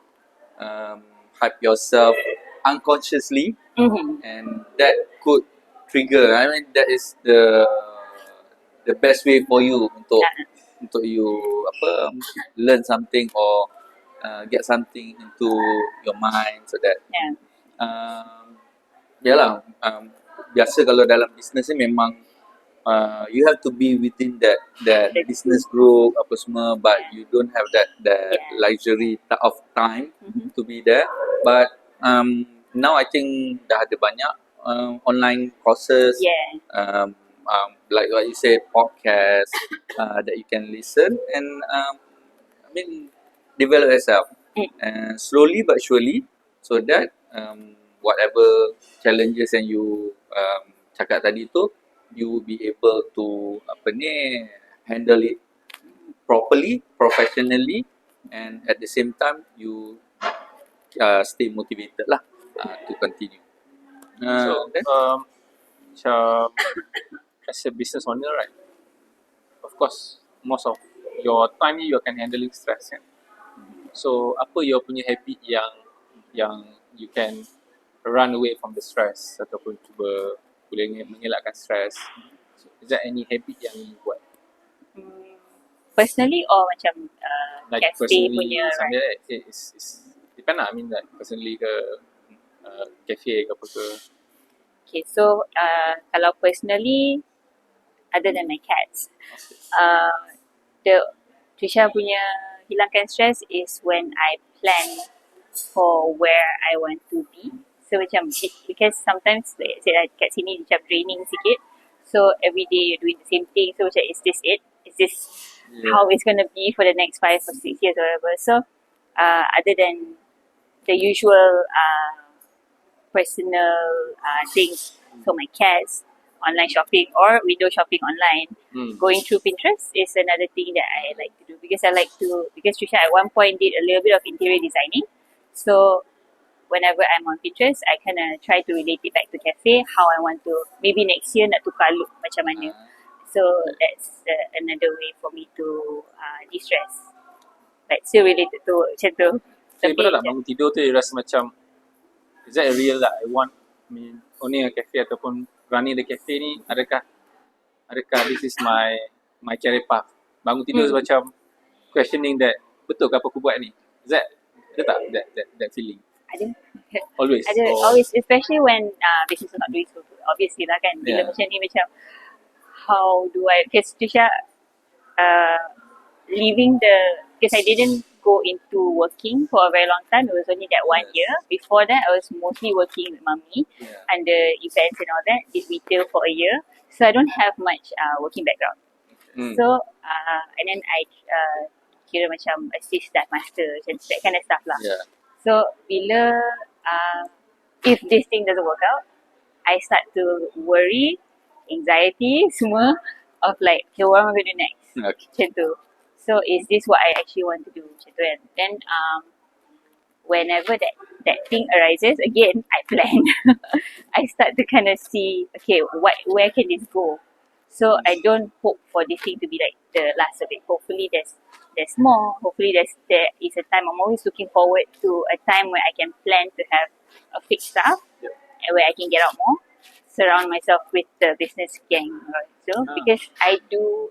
hype yourself unconsciously, and that could trigger. I mean, that is the best way for you untuk you learn something or get something into your mind, so that biasa kalau dalam business ni memang you have to be within that business group apa semua, but you don't have that luxury of time to be there. But now I think dah ada banyak online courses, like what you say, podcast that you can listen and I mean develop yourself and slowly but surely, so that whatever challenges yang you cakap tadi tu, you will be able to handle it properly, professionally, and at the same time you stay motivated lah to continue.
So, as a business owner, right? Of course, most of your time you akan handling stress kan. So, apa your punya habit yang you can run away from the stress ataupun cuba boleh mengelakkan stress? So, is there any habit yang you buat?
Personally or macam
Like
cafe
personally,
punya,
something
right?
like it's depend lah. I mean like personally ke cafe ke apa ke.
Okay, so kalau personally, other than my cats, the Trisha punya hilangkan stress is when I plan for where I want to be. So macam because sometimes like kat sini macam draining sikit. So every day you're doing the same thing. So macam is this it? Is this how it's gonna be for the next 5 or 6 years or whatever? So other than the usual personal things, so my cats, online shopping or window shopping online, going through Pinterest is another thing that I like to do because Trisha at one point did a little bit of interior designing. So whenever I'm on Pinterest, I kind of try to relate it back to cafe, how I want to, maybe next year nak tukar look macam mana. So that's another way for me to de-stress. Like still related to macam tu.
So, pernah tak bangun tidur tu you rasa macam, is that real that I want, owning a cafe ataupun running the cafe ni, adakah this is my my career path. Bangun tidur macam questioning that, betul ke apa aku buat ni? Ada tak that feeling?
Ada.
Always.
Always, especially when business is not doing so good. Obviously lah kan. Bila macam ni macam, how do I, because Trisha, because I didn't go into working for a very long time. It was only that 1 year. Before that, I was mostly working with mommy under events and all that. Did retail for a year. So I don't have much working background. So, and then I kira macam assist that master, macam that kind of stuff lah. So, bila, if this thing doesn't work out, I start to worry, anxiety, semua of like, okay, what am I going to do next? Macam tu. So, is this what I actually want to do? Macam tu kan. Then, whenever that thing arises, again, I plan. I start to kind of see, okay, where can this go? So, I don't hope for this thing to be like the last of it. Hopefully, there's more. Hopefully, there is a time. I'm always looking forward to a time where I can plan to have a fixed staff and where I can get out more. Surround myself with the business gang. So, because I do,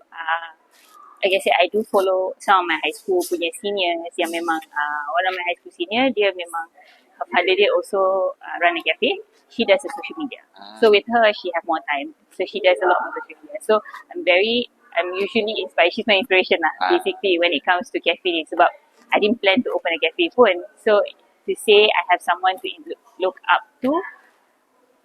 like I said, I do follow some of my high school punya seniors yang memang, one of my high school senior, dia memang, her father dia also run a cafe. She does the social media. So with her, she have more time. So she does a lot more social media. So I'm usually inspired. She's my inspiration lah. Basically, when it comes to cafe, it's about, I didn't plan to open a cafe pun. So to say I have someone to look up to,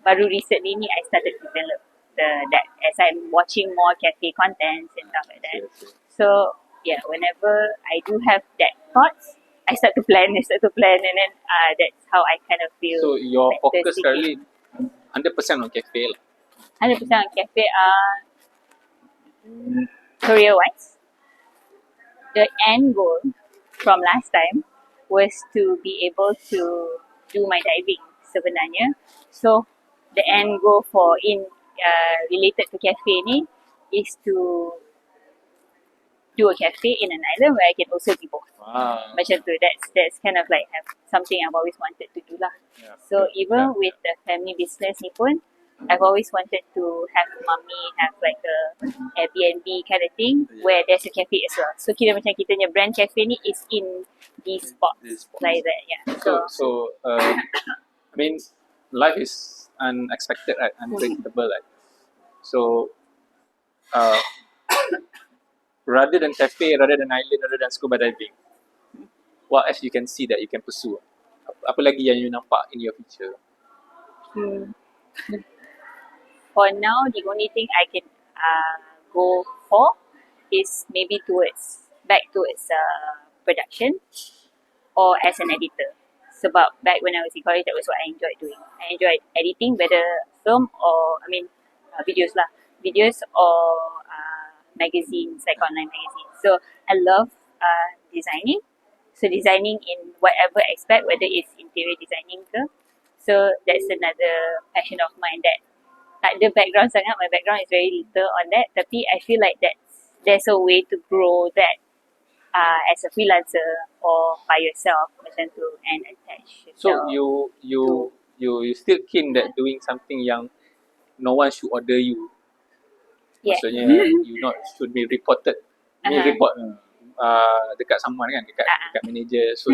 baru recently ni I started to develop that as I'm watching more cafe contents and stuff like that. So yeah, whenever I do have that thoughts, I start to plan and then that's how I kind of feel.
So your
better
focus currently 100% on cafe lah.
100% on cafe. Career-wise, the end goal from last time was to be able to do my diving sebenarnya. So the end goal for related to cafe ni is to do a cafe in an island where I can also be both.
Wow.
Macam tu, that's kind of like something I've always wanted to do lah. So even with the family business ni pun, I've always wanted to have mommy have like a Airbnb kind of thing where there's a cafe as well. So kira macam kita punya brand cafe ni is in these spots like that. Yeah.
So I mean, life is unexpected, right? Unpredictable, right? So rather than cafe, rather than island, rather than scuba diving, what else you can see that you can pursue? Apa lagi yang you nampak in your future?
For now, the only thing I can go for is maybe back towards production or as an editor. Sebab back when I was in college, that was what I enjoyed doing. I enjoyed editing, whether film or, videos lah. Videos or magazines, like online magazines. So I love designing. So designing in whatever aspect, whether it's interior designing ke. So that's another passion of mine that tak ada background sangat. My background is very little on that. Tapi I feel like there's a way to grow that as a freelancer or by yourself macam tu and attach.
So you still keen that doing something yang no one should order you.
Yeah.
Maksudnya you not should be reported. Report dekat someone kan, dekat manager. So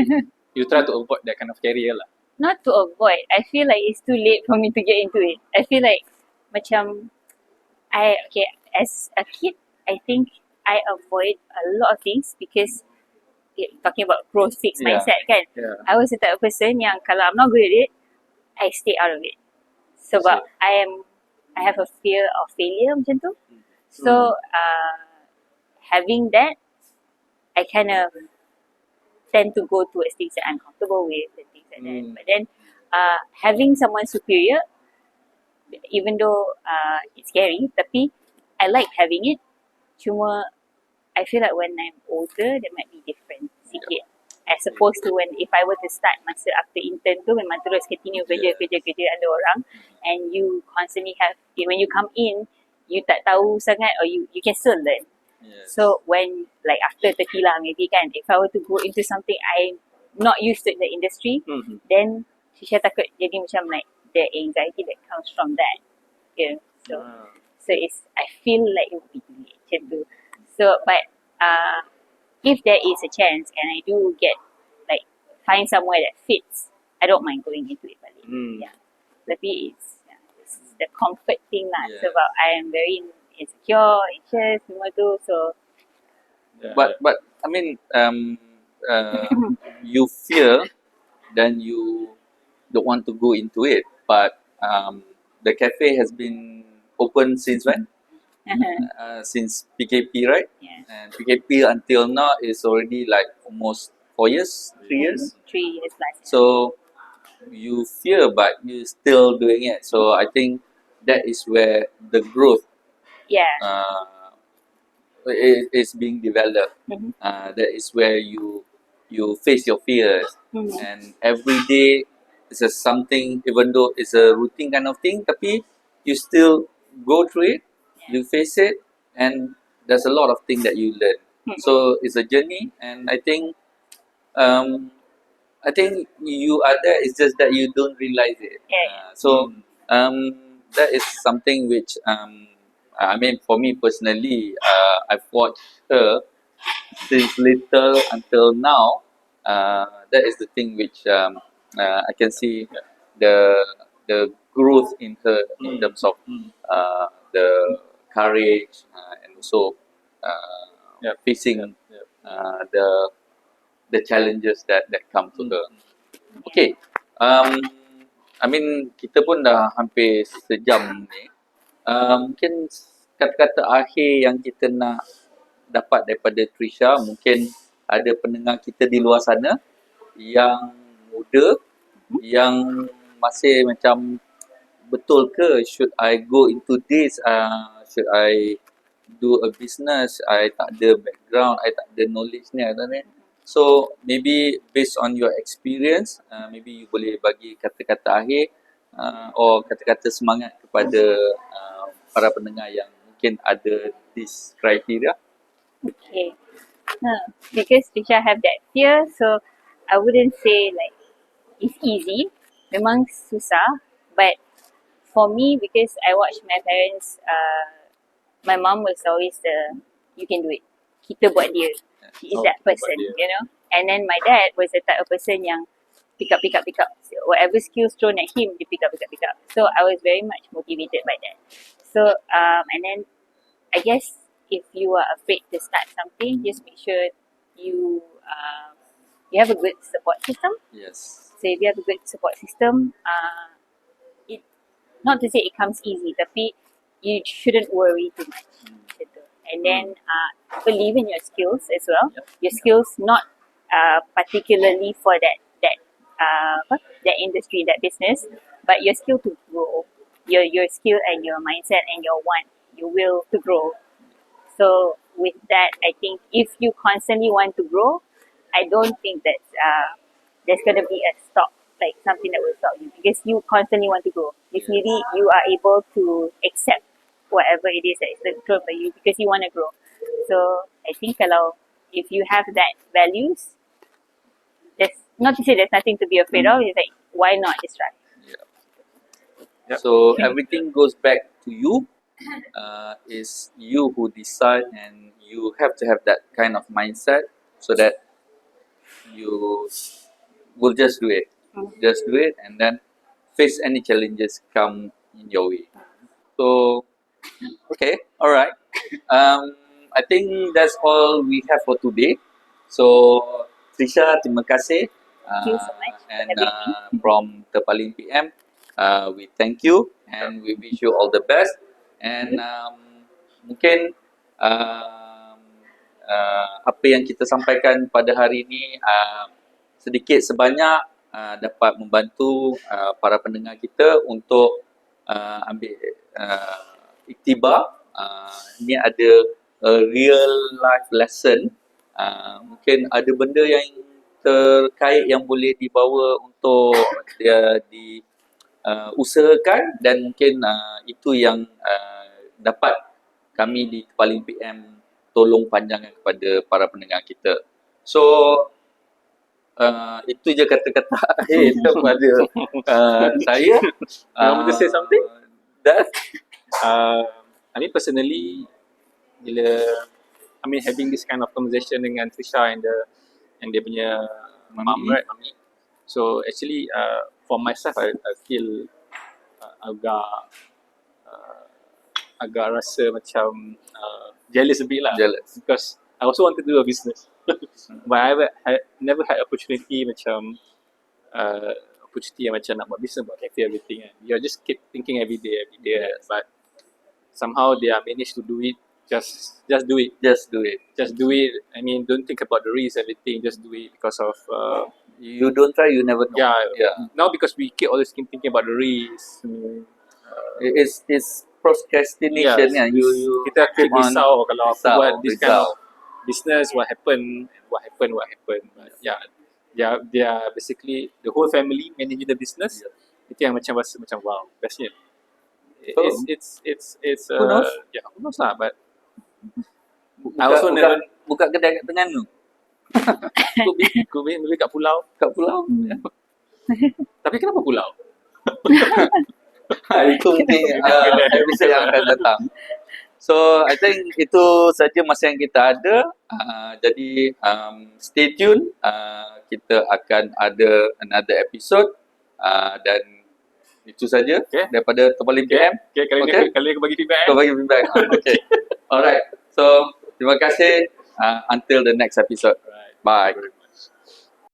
you try to avoid that kind of career lah.
Not to avoid. I feel like it's too late for me to get into it. I feel like macam as a kid, I think I avoid a lot of things because talking about growth fixed mindset kan. I was the type of person yang kalau I'm not good at it, I stay out of it. Sebab I have a fear of failure macam tu. So having that, I kind of tend to go towards things that I'm comfortable with and things like that. But then having someone superior, even though it's scary, tapi I like having it. Cuma I feel like when I'm older, there might be different sikit. As opposed to if I were to start masa after intern tu, memang terus continue kerja ada orang, and you constantly have, when you come in, you tak tahu sangat or you can still learn. So when like after 30 lah maybe kan, if I were to go into something I'm not used to in the industry, then Shisha takut jadi macam like the anxiety that comes from that. So it's, I feel like it would be too late macam tu. So, but if there is a chance and I do get like find somewhere that fits, I don't mind going into it balik. Yeah. Tapi it's the comfort thing lah.
Yeah.
Sebab I am very insecure, anxious, semua tu. So
But I mean, you fear, then you don't want to go into it. But the cafe has been open since when? Since PKP, right?
yeah,
And PKP until now is already like almost 4 years, 3 years.
3 years plus.
So you fear, but you still doing it. So I think that is where the growth
Yeah.
is being developed. That is where you face your fears, and every day is a something. Even though it's a routine kind of thing, tapi you still go through it. You face it, and there's a lot of things that you learn. So it's a journey, and I think you are there. It's just that you don't realize it. So that is something which I mean, for me personally, I've watched her since little until now. That is the thing which I can see the growth in her in terms of the courage and also facing the challenges that come to her. Okay, I mean kita pun dah hampir sejam ni. Mungkin kata-kata akhir yang kita nak dapat daripada Trisha, mungkin ada pendengar kita di luar sana yang muda, yang masih macam betul ke should I go into this, should I do a business, I tak ada background, I tak ada knowledge ni. So maybe based on your experience, maybe you boleh bagi kata-kata akhir or kata-kata semangat kepada para pendengar yang mungkin ada this criteria.
Okay. Because Trisha have that fear, so I wouldn't say like it's easy. Memang susah, but for me, because I watch my parents, my mom was always the you can do it. Kita buat dia. She is that person, you know. And then my dad was the type of person yang pick up. So whatever skills thrown at him, he pick up. So I was very much motivated by that. So and then I guess if you are afraid to start something, just make sure you have a good support system.
Yes.
So if you have a good support system, it not to say it comes easy, tapi you shouldn't worry too much. And then believe in your skills as well. Your skills not particularly for that industry, that business, but your skill to grow, your skill and your mindset and your will to grow. So with that, I think if you constantly want to grow, I don't think that there's going to be a stop, like something that will stop you, because you constantly want to grow. If really you are able to accept whatever it is that is thrown for you because you want to grow. So I think if you have that values, there's not to say there's nothing to be afraid of. It's like, why not just try?
Yep. So everything goes back to you. Is you who decide, and you have to have that kind of mindset so that you will just do it. Just do it, and then face any challenges come in your way. So, okay, all right. I think that's all we have for today. So, Trisha, terima kasih.
Thank you so much for
And
having me.
from Terpaling PM, we thank you and we wish you all the best. And mungkin apa yang kita sampaikan pada hari ini sedikit sebanyak dapat membantu para pendengar kita untuk ambil iktibar. Ini ada real life lesson. Mungkin ada benda yang terkait yang boleh dibawa untuk dia usahakan, dan mungkin itu yang dapat kami di Terpaling PM tolong panjangkan kepada para pendengar kita. So itu je kata-kata akhir daripada saya.
You want me to say something?
That
I mean personally, bila having this kind of conversation dengan Trisha and dia punya mom, right, mami. So actually for myself I feel agak rasa macam jealous a bit lah.
Jealous.
Because I also wanted to do a business. But I never had opportunity macam opportunity yang macam nak buat business, buat cafe, everything kan. You just keep thinking every day but somehow they are managed to do it. Just do it.
Just do it.
Just do it. I mean, don't think about the risk, everything. Just do it because of
You don't try, you never know.
yeah. Now because we keep always thinking about the risk.
It's procrastination.
Yeah,
You
kita keep
on
risau kalau aku
risau,
buat this kind
risau.
of business, what happened. But yeah, they are basically the whole family managing the business. Itu yang macam rasa macam wow, bestnya. It's
Who knows?
Yeah, who knows lah, but I also never
buka kedai kat Terengganu.
Aku beli kat pulau.
Kat pulau.
Tapi kenapa pulau?
Itu mungkin episode yang akan datang. So I think itu saja masa yang kita ada. Jadi stay tune. Kita akan ada another episode. Dan itu saja daripada Terpaling PM.
Okay, kali ni aku bagi feedback.
Kau bagi feedback. Okay. Alright. So terima kasih. Until the next episode.
Right.
Bye.